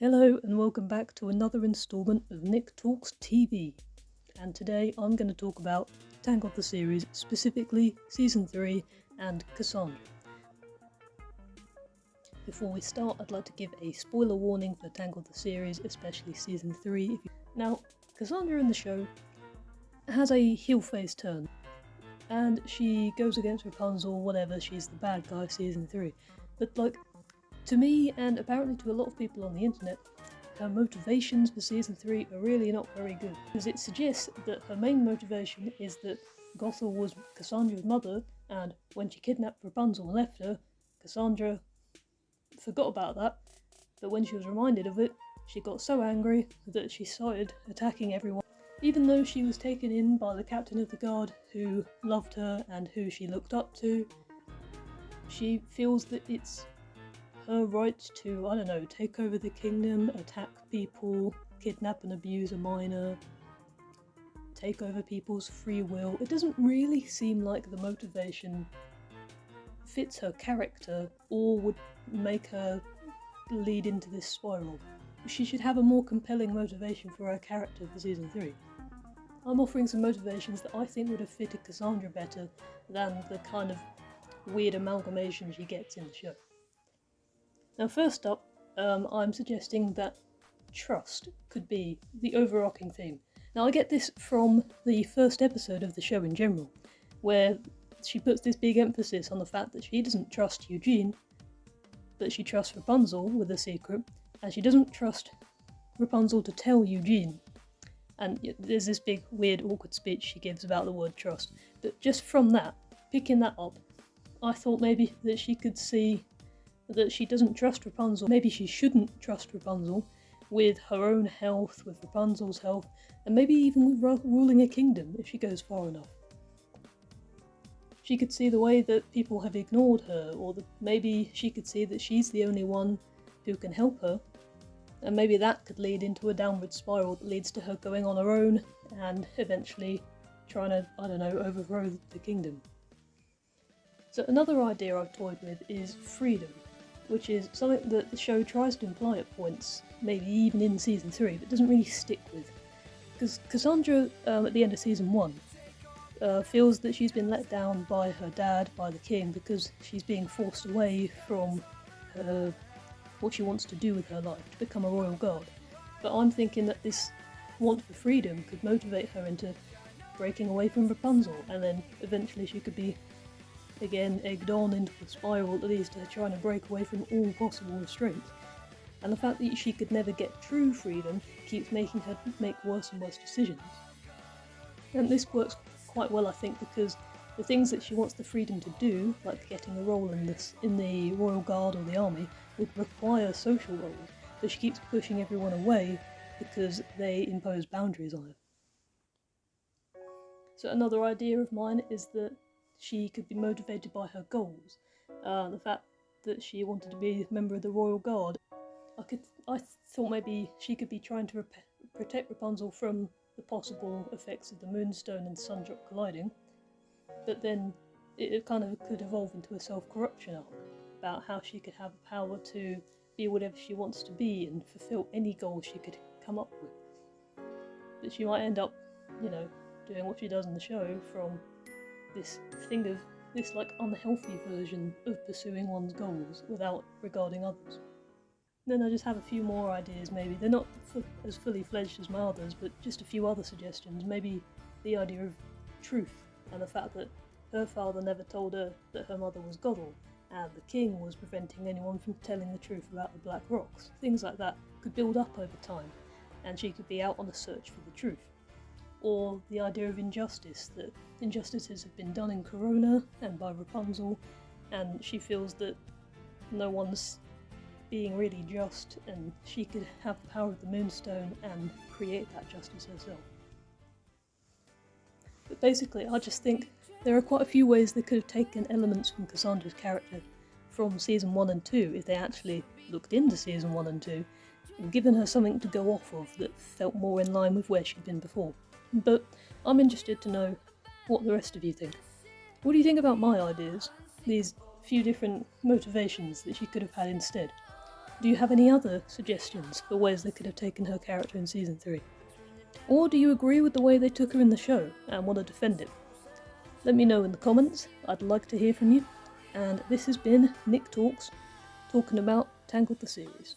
Hello and welcome back to another instalment of Nick Talks TV. And today I'm going to talk about Tangled the Series, specifically Season 3 and Cassandra. Before we start, I'd like to give a spoiler warning for Tangled the Series, especially Season 3. Now, Cassandra in the show has a heel-face turn, and she goes against Rapunzel, whatever, she's the bad guy of Season 3. But to me, and apparently to a lot of people on the internet, her motivations for Season 3 are really not very good, because it suggests that her main motivation is that Gothel was Cassandra's mother, and when she kidnapped Rapunzel and left her, Cassandra forgot about that, but when she was reminded of it, she got so angry that she started attacking everyone. Even though she was taken in by the captain of the guard who loved her and who she looked up to, she feels that it's her right to, take over the kingdom, attack people, kidnap and abuse a minor, take over people's free will. It doesn't really seem like the motivation fits her character or would make her lead into this spiral. She should have a more compelling motivation for her character for Season 3. I'm offering some motivations that I think would have fitted Cassandra better than the kind of weird amalgamation she gets in the show. Now, first up, I'm suggesting that trust could be the overarching theme. Now, I get this from the first episode of the show in general, where she puts this big emphasis on the fact that she doesn't trust Eugene, but she trusts Rapunzel with a secret, and she doesn't trust Rapunzel to tell Eugene. And there's this big, weird, awkward speech she gives about the word trust. But just from that, picking that up, I thought maybe that she could see that she doesn't trust Rapunzel. Maybe she shouldn't trust Rapunzel with her own health, with Rapunzel's health, and maybe even with ruling a kingdom if she goes far enough. She could see the way that people have ignored her, or maybe she could see that she's the only one who can help her, and maybe that could lead into a downward spiral that leads to her going on her own and eventually trying to, overthrow the kingdom. So another idea I've toyed with is freedom, which is something that the show tries to imply at points, maybe even in Season 3, but doesn't really stick with. Because Cassandra, at the end of Season 1, feels that she's been let down by her dad, by the king, because she's being forced away from what she wants to do with her life, to become a royal guard. But I'm thinking that this want for freedom could motivate her into breaking away from Rapunzel, and then eventually she could be again egged on into the spiral that leads to her trying to break away from all possible restraints. And the fact that she could never get true freedom keeps making her make worse and worse decisions. And this works quite well, I think, because the things that she wants the freedom to do, like getting a role in the Royal Guard or the army, would require social roles, but she keeps pushing everyone away because they impose boundaries on her. So another idea of mine is that she could be motivated by her goals. The fact that she wanted to be a member of the Royal Guard. I thought maybe she could be trying to protect Rapunzel from the possible effects of the Moonstone and Sundrop colliding, but then it kind of could evolve into a self-corruption arc about how she could have the power to be whatever she wants to be and fulfill any goal she could come up with. But she might end up, doing what she does in the show from this thing of this unhealthy version of pursuing one's goals without regarding others. Then I just have a few more ideas maybe. They're not as fully fledged as my others, but just a few other suggestions. Maybe the idea of truth and the fact that her father never told her that her mother was Gothel, and the king was preventing anyone from telling the truth about the Black Rocks. Things like that could build up over time, and she could be out on a search for the truth. Or the idea of injustice, that injustices have been done in Corona and by Rapunzel, and she feels that no one's being really just, and she could have the power of the Moonstone and create that justice herself. But basically, I just think there are quite a few ways they could have taken elements from Cassandra's character from Season 1 and 2 if they actually looked into Season 1 and 2, and given her something to go off of that felt more in line with where she'd been before. But I'm interested to know what the rest of you think. What do you think about my ideas? These few different motivations that she could have had instead. Do you have any other suggestions for ways they could have taken her character in Season 3? Or do you agree with the way they took her in the show and want to defend it? Let me know in the comments, I'd like to hear from you. And this has been Nick Talks, talking about Tangled the Series.